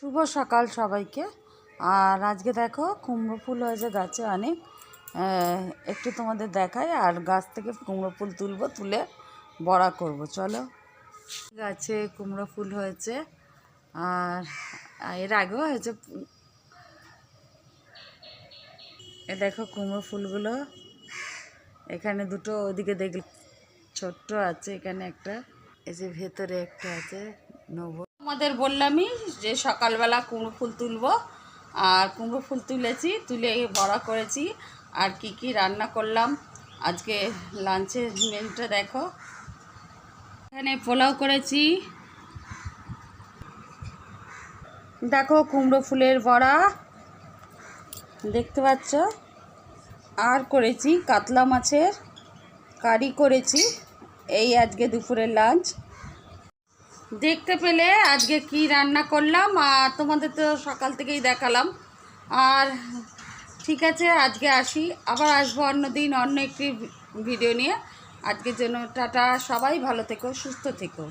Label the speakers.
Speaker 1: শুভ সকাল সবাইকে। আর আজকে দেখো কুমড়ো ফুল হয়েছে গাছে অনেক, একটু তোমাদের দেখাই। আর গাছ থেকে কুমড়ো ফুল তুলবো, তুলে বড়া করব। চলো, গাছে কুমড়ো ফুল হয়েছে আর এর আগেও হয়েছে। এ দেখো কুমড়ো ফুলগুলো, এখানে দুটো, ওদিকে দেখলে ছোট্ট আছে, এখানে একটা, এই যে ভেতরে একটা আছে, নেবো। আমাদের বললামই যে সকালবেলা কুমড়ো ফুল তুলবো, আর কুমড়ো ফুল তুলেছি, তুলে বড়া করেছি। আর কি কি রান্না করলাম আজকে লাঞ্চের মেনুটা দেখো। এখানে পোলাও করেছি, দেখো কুমড়ো ফুলের বড়া দেখতে পাচ্ছ। আর করেছি কাতলা মাছের কারি করেছি। এই আজকে দুপুরের লাঞ্চ। দেখতে পেলে আজকে কি রান্না করলাম, আর তোমাদের তো সকাল থেকেই দেখালাম। আর ঠিক আছে, আজকে আসি, আবার আসবো অন্য দিন অন্য একটি ভিডিও নিয়ে। আজকের জন্য টাটা, সবাই ভালো থেকো, সুস্থ থেকো।